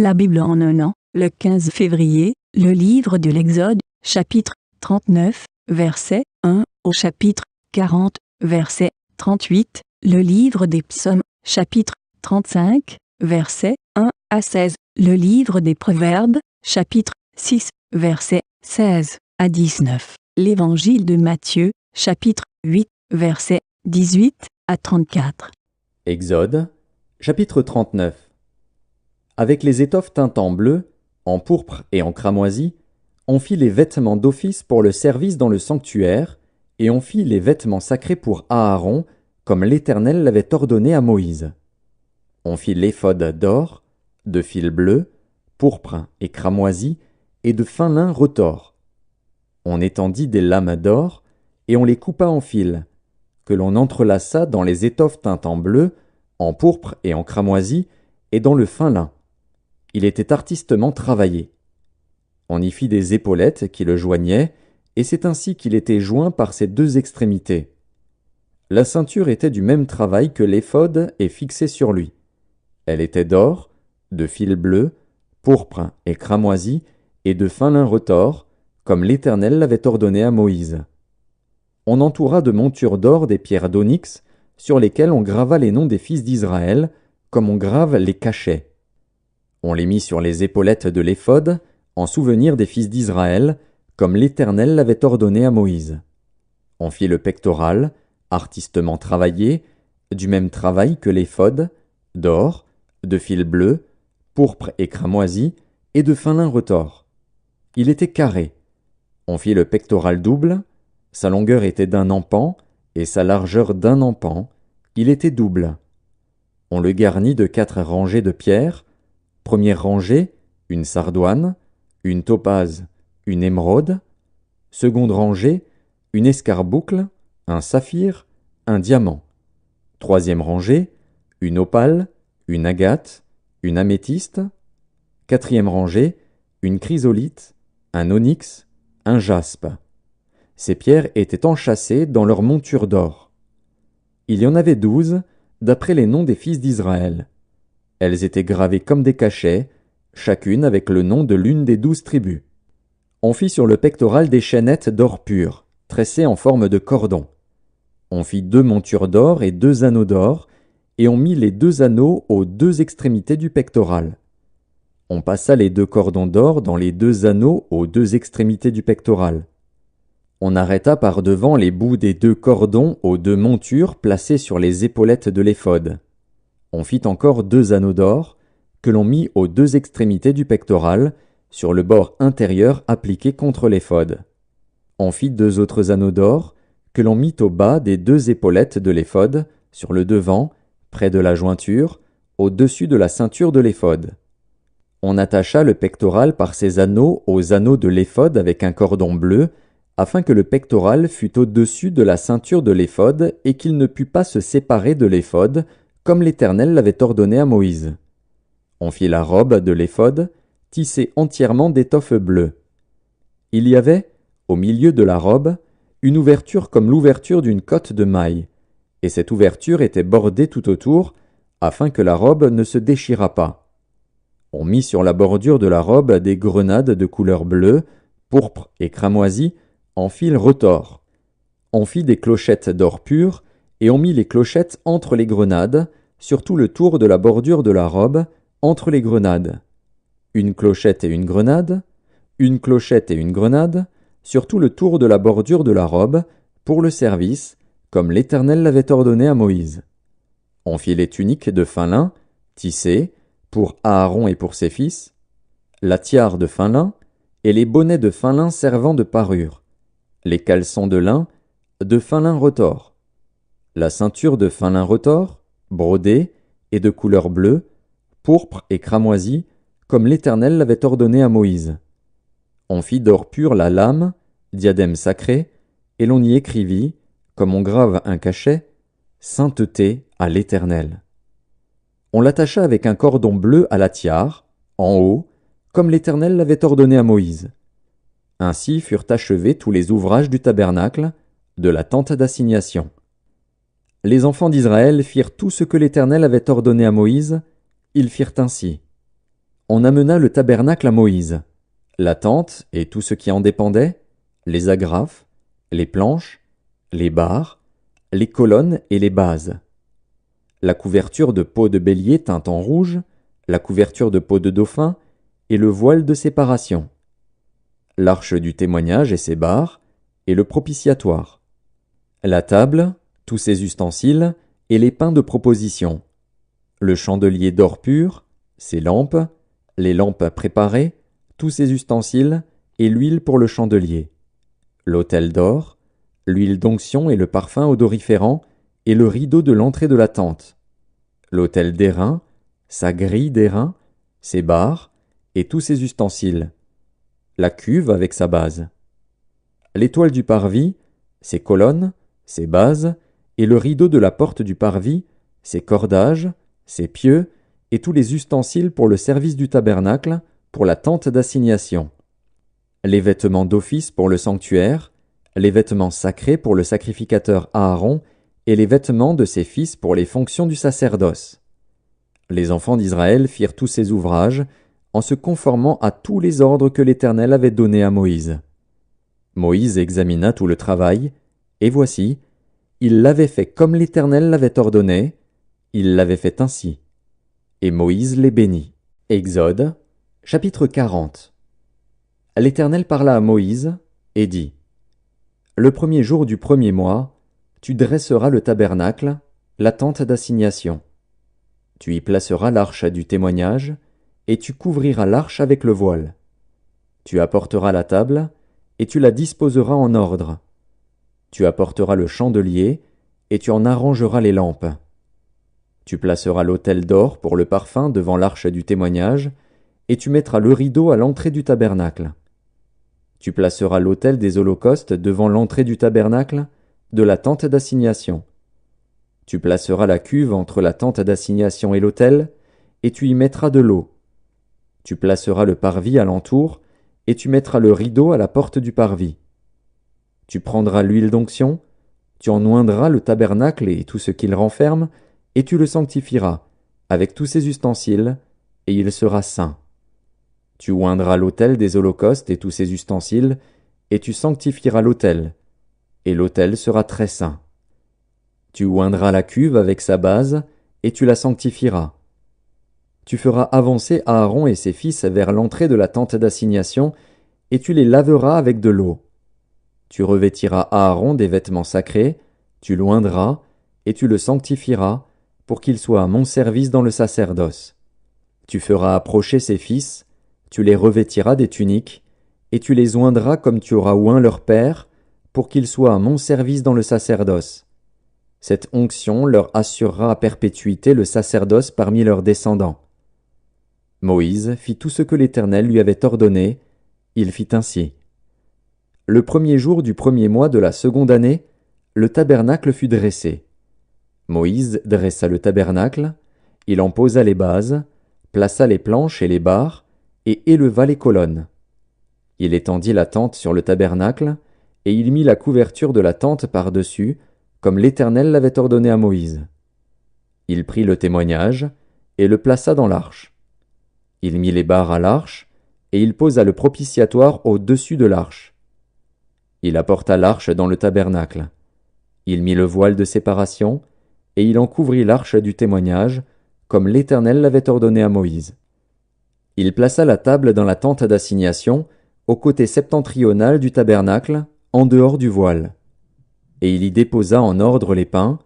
La Bible en un an, le 15 février, le livre de l'Exode, chapitre 39, verset 1 au chapitre 40, verset 38, le livre des psaumes, chapitre 35, verset 1 à 16, le livre des proverbes, chapitre 6, verset 16 à 19, l'évangile de Matthieu, chapitre 8, verset 18 à 34. Exode, chapitre 39. Avec les étoffes teintes en bleu, en pourpre et en cramoisi, on fit les vêtements d'office pour le service dans le sanctuaire, et on fit les vêtements sacrés pour Aaron, comme l'Éternel l'avait ordonné à Moïse. On fit l'éphod d'or, de fil bleu, pourpre et cramoisi, et de fin lin retors. On étendit des lames d'or, et on les coupa en fils, que l'on entrelaça dans les étoffes teintes en bleu, en pourpre et en cramoisi, et dans le fin lin. Il était artistement travaillé. On y fit des épaulettes qui le joignaient, et c'est ainsi qu'il était joint par ses deux extrémités. La ceinture était du même travail que l'éphod et fixée sur lui. Elle était d'or, de fil bleu, pourpre et cramoisi, et de fin lin retors, comme l'Éternel l'avait ordonné à Moïse. On entoura de montures d'or des pierres d'onyx, sur lesquelles on grava les noms des fils d'Israël, comme on grave les cachets. On les mit sur les épaulettes de l'éphod, en souvenir des fils d'Israël, comme l'Éternel l'avait ordonné à Moïse. On fit le pectoral, artistement travaillé, du même travail que l'éphod, d'or, de fil bleu, pourpre et cramoisi, et de fin lin retors. Il était carré. On fit le pectoral double, sa longueur était d'un empan, et sa largeur d'un empan, il était double. On le garnit de 4 rangées de pierres. Première rangée, une sardoine, une topaze, une émeraude. Seconde rangée, une escarboucle, un saphir, un diamant. Troisième rangée, une opale, une agate, une améthyste. Quatrième rangée, une chrysolite, un onyx, un jaspe. Ces pierres étaient enchâssées dans leur monture d'or. Il y en avait 12, d'après les noms des fils d'Israël. Elles étaient gravées comme des cachets, chacune avec le nom de l'une des 12 tribus. On fit sur le pectoral des chaînettes d'or pur, tressées en forme de cordon. On fit 2 montures d'or et 2 anneaux d'or, et on mit les 2 anneaux aux 2 extrémités du pectoral. On passa les 2 cordons d'or dans les 2 anneaux aux 2 extrémités du pectoral. On arrêta par devant les bouts des 2 cordons aux 2 montures placées sur les épaulettes de l'éphod. On fit encore 2 anneaux d'or, que l'on mit aux 2 extrémités du pectoral, sur le bord intérieur appliqué contre l'éphod. On fit 2 autres anneaux d'or, que l'on mit au bas des 2 épaulettes de l'éphod, sur le devant, près de la jointure, au-dessus de la ceinture de l'éphod. On attacha le pectoral par ses anneaux aux anneaux de l'éphod avec un cordon bleu, afin que le pectoral fût au-dessus de la ceinture de l'éphod et qu'il ne pût pas se séparer de l'éphod, comme l'Éternel l'avait ordonné à Moïse. On fit la robe de l'éphod, tissée entièrement d'étoffe bleue. Il y avait, au milieu de la robe, une ouverture comme l'ouverture d'une cotte de maille, et cette ouverture était bordée tout autour, afin que la robe ne se déchirât pas. On mit sur la bordure de la robe des grenades de couleur bleue, pourpre et cramoisi, en fil retors. On fit des clochettes d'or pur, et on mit les clochettes entre les grenades, sur tout le tour de la bordure de la robe, entre les grenades. Une clochette et une grenade, une clochette et une grenade, sur tout le tour de la bordure de la robe, pour le service, comme l'Éternel l'avait ordonné à Moïse. On fit les tuniques de fin lin, tissées, pour Aaron et pour ses fils, la tiare de fin lin, et les bonnets de fin lin servant de parure, les caleçons de lin retors, la ceinture de fin lin retors, brodée, et de couleur bleue, pourpre et cramoisi, comme l'Éternel l'avait ordonné à Moïse. On fit d'or pur la lame, diadème sacré, et l'on y écrivit, comme on grave un cachet, sainteté à l'Éternel. On l'attacha avec un cordon bleu à la tiare, en haut, comme l'Éternel l'avait ordonné à Moïse. Ainsi furent achevés tous les ouvrages du tabernacle, de la tente d'assignation. Les enfants d'Israël firent tout ce que l'Éternel avait ordonné à Moïse, ils firent ainsi. On amena le tabernacle à Moïse, la tente et tout ce qui en dépendait, les agrafes, les planches, les barres, les colonnes et les bases. La couverture de peau de bélier teinte en rouge, la couverture de peau de dauphin et le voile de séparation. L'arche du témoignage et ses barres, et le propitiatoire. La table, tous ses ustensiles, et les pains de proposition. Le chandelier d'or pur, ses lampes, les lampes préparées, tous ses ustensiles, et l'huile pour le chandelier. L'autel d'or, l'huile d'onction et le parfum odoriférant, et le rideau de l'entrée de la tente. L'autel d'airain, sa grille d'airain, ses barres, et tous ses ustensiles. La cuve avec sa base. L'étoile du parvis, ses colonnes, ses bases, et le rideau de la porte du parvis, ses cordages, ses pieux, et tous les ustensiles pour le service du tabernacle, pour la tente d'assignation. Les vêtements d'office pour le sanctuaire, les vêtements sacrés pour le sacrificateur Aaron, et les vêtements de ses fils pour les fonctions du sacerdoce. Les enfants d'Israël firent tous ces ouvrages, en se conformant à tous les ordres que l'Éternel avait donnés à Moïse. Moïse examina tout le travail, et voici, il l'avait fait comme l'Éternel l'avait ordonné, il l'avait fait ainsi. Et Moïse les bénit. Exode, chapitre 40. L'Éternel parla à Moïse, et dit, Le premier jour du premier mois, tu dresseras le tabernacle, la tente d'assignation. Tu y placeras l'arche du témoignage, et tu couvriras l'arche avec le voile. Tu apporteras la table, et tu la disposeras en ordre. Tu apporteras le chandelier, et tu en arrangeras les lampes. Tu placeras l'autel d'or pour le parfum devant l'arche du témoignage, et tu mettras le rideau à l'entrée du tabernacle. Tu placeras l'autel des holocaustes devant l'entrée du tabernacle, de la tente d'assignation. Tu placeras la cuve entre la tente d'assignation et l'autel, et tu y mettras de l'eau. Tu placeras le parvis alentour, et tu mettras le rideau à la porte du parvis. Tu prendras l'huile d'onction, tu en oindras le tabernacle et tout ce qu'il renferme, et tu le sanctifieras, avec tous ses ustensiles, et il sera saint. Tu oindras l'autel des holocaustes et tous ses ustensiles, et tu sanctifieras l'autel, et l'autel sera très saint. Tu oindras la cuve avec sa base, et tu la sanctifieras. Tu feras avancer Aaron et ses fils vers l'entrée de la tente d'assignation, et tu les laveras avec de l'eau. Tu revêtiras Aaron des vêtements sacrés, tu l'oindras, et tu le sanctifieras, pour qu'il soit à mon service dans le sacerdoce. Tu feras approcher ses fils, tu les revêtiras des tuniques, et tu les oindras comme tu auras oint leur père, pour qu'ils soient à mon service dans le sacerdoce. Cette onction leur assurera à perpétuité le sacerdoce parmi leurs descendants. Moïse fit tout ce que l'Éternel lui avait ordonné, il fit ainsi. Le premier jour du premier mois de la seconde année, le tabernacle fut dressé. Moïse dressa le tabernacle, il en posa les bases, plaça les planches et les barres, et éleva les colonnes. Il étendit la tente sur le tabernacle, et il mit la couverture de la tente par-dessus, comme l'Éternel l'avait ordonné à Moïse. Il prit le témoignage, et le plaça dans l'arche. Il mit les barres à l'arche, et il posa le propitiatoire au-dessus de l'arche. Il apporta l'arche dans le tabernacle. Il mit le voile de séparation, et il en couvrit l'arche du témoignage, comme l'Éternel l'avait ordonné à Moïse. Il plaça la table dans la tente d'assignation, au côté septentrional du tabernacle, en dehors du voile. Et il y déposa en ordre les pains,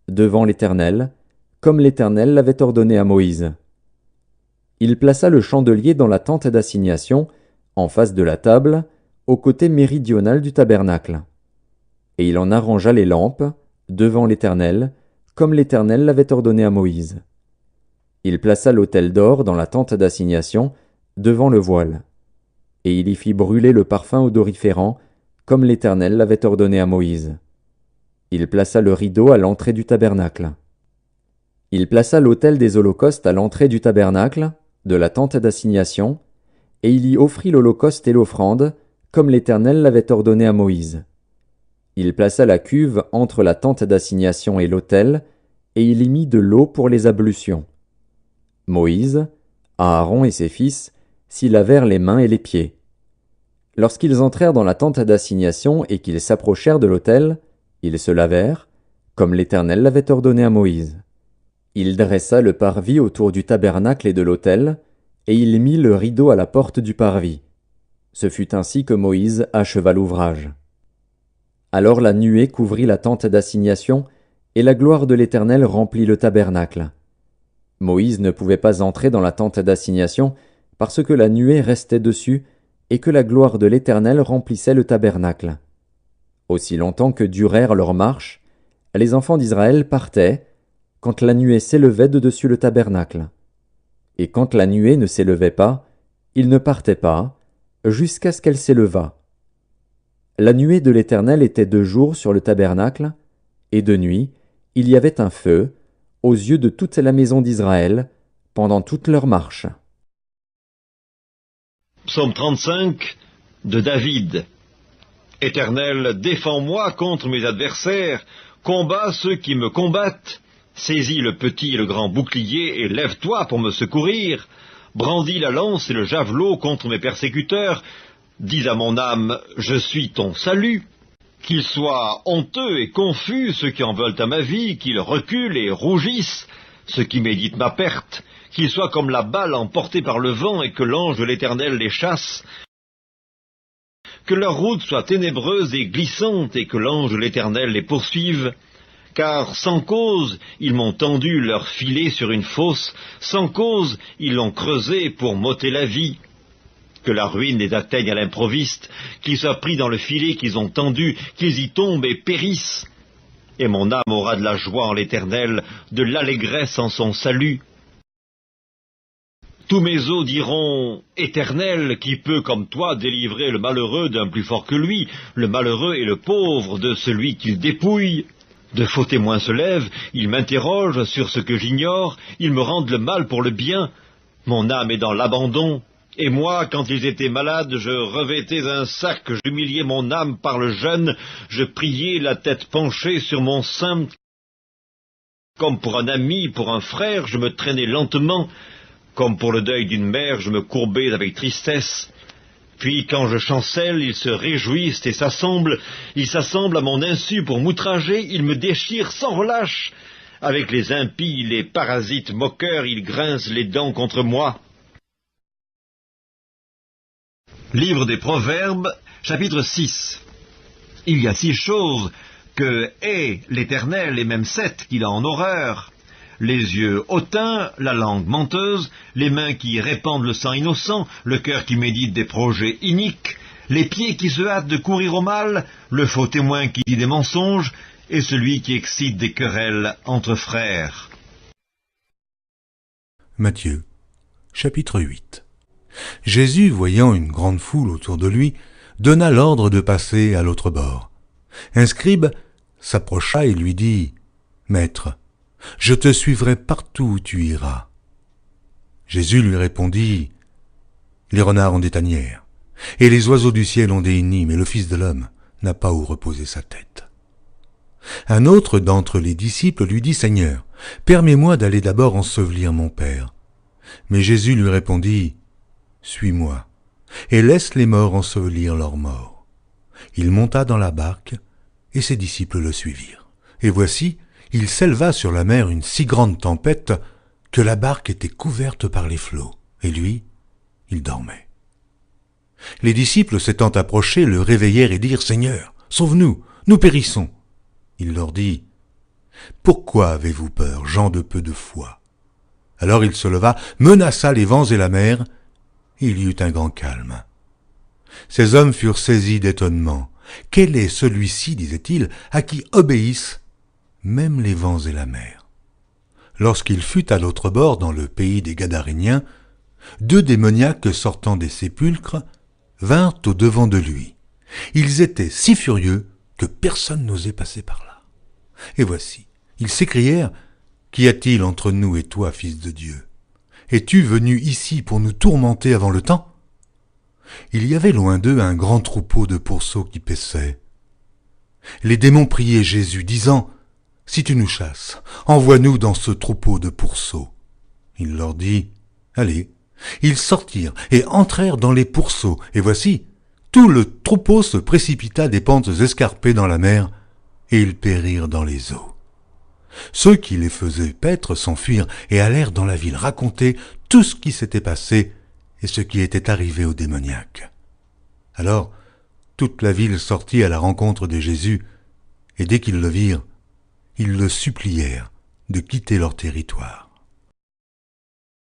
devant l'Éternel, comme l'Éternel l'avait ordonné à Moïse. Il plaça le chandelier dans la tente d'assignation, en face de la table, au côté méridional du tabernacle. Et il en arrangea les lampes, devant l'Éternel, comme l'Éternel l'avait ordonné à Moïse. Il plaça l'autel d'or dans la tente d'assignation, devant le voile. Et il y fit brûler le parfum odoriférant, comme l'Éternel l'avait ordonné à Moïse. Il plaça le rideau à l'entrée du tabernacle. Il plaça l'autel des holocaustes à l'entrée du tabernacle, de la tente d'assignation, et il y offrit l'holocauste et l'offrande, comme l'Éternel l'avait ordonné à Moïse. Il plaça la cuve entre la tente d'assignation et l'autel, et il y mit de l'eau pour les ablutions. Moïse, Aaron et ses fils s'y lavèrent les mains et les pieds. Lorsqu'ils entrèrent dans la tente d'assignation et qu'ils s'approchèrent de l'autel, ils se lavèrent, comme l'Éternel l'avait ordonné à Moïse. Il dressa le parvis autour du tabernacle et de l'autel, et il mit le rideau à la porte du parvis. Ce fut ainsi que Moïse acheva l'ouvrage. Alors la nuée couvrit la tente d'assignation, et la gloire de l'Éternel remplit le tabernacle. Moïse ne pouvait pas entrer dans la tente d'assignation, parce que la nuée restait dessus, et que la gloire de l'Éternel remplissait le tabernacle. Aussi longtemps que durèrent leurs marches, les enfants d'Israël partaient, quand la nuée s'élevait de dessus le tabernacle. Et quand la nuée ne s'élevait pas, ils ne partaient pas, jusqu'à ce qu'elle s'élevât. La nuée de l'Éternel était de jour sur le tabernacle, et de nuit, il y avait un feu, aux yeux de toute la maison d'Israël, pendant toute leur marche. Psaume 35 de David. Éternel, défends-moi contre mes adversaires, combats ceux qui me combattent. Saisis le petit et le grand bouclier et lève-toi pour me secourir. Brandis la lance et le javelot contre mes persécuteurs. Dis à mon âme, je suis ton salut. Qu'ils soient honteux et confus ceux qui en veulent à ma vie, qu'ils reculent et rougissent ceux qui méditent ma perte, qu'ils soient comme la balle emportée par le vent et que l'ange de l'Éternel les chasse. Que leur route soit ténébreuse et glissante et que l'ange de l'Éternel les poursuive. Car sans cause, ils m'ont tendu leur filet sur une fosse, sans cause, ils l'ont creusé pour m'ôter la vie. Que la ruine les atteigne à l'improviste, qu'ils soient pris dans le filet qu'ils ont tendu, qu'ils y tombent et périssent. Et mon âme aura de la joie en l'Éternel, de l'allégresse en son salut. Tous mes os diront, Éternel, qui peut comme toi délivrer le malheureux d'un plus fort que lui, le malheureux et le pauvre de celui qu'il dépouille. De faux témoins se lèvent, ils m'interrogent sur ce que j'ignore, ils me rendent le mal pour le bien. Mon âme est dans l'abandon. Et moi, quand ils étaient malades, je revêtais un sac, j'humiliais mon âme par le jeûne, je priais la tête penchée sur mon sein. Comme pour un ami, pour un frère, je me traînais lentement. Comme pour le deuil d'une mère, je me courbais avec tristesse. Puis quand je chancelle, ils se réjouissent et s'assemblent. Ils s'assemblent à mon insu pour m'outrager, ils me déchirent sans relâche. Avec les impies, les parasites moqueurs, ils grincent les dents contre moi. Livre des Proverbes, chapitre 6. Il y a 6 choses que hait l'Éternel, et même 7 qu'il a en horreur. Les yeux hautains, la langue menteuse, les mains qui répandent le sang innocent, le cœur qui médite des projets iniques, les pieds qui se hâtent de courir au mal, le faux témoin qui dit des mensonges, et celui qui excite des querelles entre frères. Matthieu, chapitre 8. Jésus, voyant une grande foule autour de lui, donna l'ordre de passer à l'autre bord. Un scribe s'approcha et lui dit, « Maître, je te suivrai partout où tu iras. » Jésus lui répondit, « Les renards ont des tanières, et les oiseaux du ciel ont des nids, mais le Fils de l'homme n'a pas où reposer sa tête. » Un autre d'entre les disciples lui dit, « Seigneur, permets-moi d'aller d'abord ensevelir mon Père. » Mais Jésus lui répondit, « Suis-moi, et laisse les morts ensevelir leurs morts. » Il monta dans la barque, et ses disciples le suivirent. Et voici, il s'éleva sur la mer une si grande tempête que la barque était couverte par les flots, et lui, il dormait. Les disciples s'étant approchés le réveillèrent et dirent, « Seigneur, sauve-nous, nous périssons. » Il leur dit, « Pourquoi avez-vous peur, gens de peu de foi ?» Alors il se leva, menaça les vents et la mer, et il y eut un grand calme. Ces hommes furent saisis d'étonnement. « Quel est celui-ci, disait-il, à qui obéissent même les vents et la mer ?» Lorsqu'il fut à l'autre bord, dans le pays des Gadaréniens, 2 démoniaques sortant des sépulcres vinrent au-devant de lui. Ils étaient si furieux que personne n'osait passer par là. Et voici, ils s'écrièrent, « Qu'y a-t-il entre nous et toi, Fils de Dieu? Es-tu venu ici pour nous tourmenter avant le temps ?» Il y avait loin d'eux un grand troupeau de pourceaux qui paissaient. Les démons priaient Jésus, disant, « Si tu nous chasses, envoie-nous dans ce troupeau de pourceaux. » Il leur dit, « Allez, Ils sortirent et entrèrent dans les pourceaux, et voici, tout le troupeau se précipita des pentes escarpées dans la mer, et ils périrent dans les eaux. Ceux qui les faisaient paître s'enfuirent et allèrent dans la ville raconter tout ce qui s'était passé et ce qui était arrivé au démoniaque. Alors, toute la ville sortit à la rencontre de Jésus, et dès qu'ils le virent, ils le supplièrent de quitter leur territoire.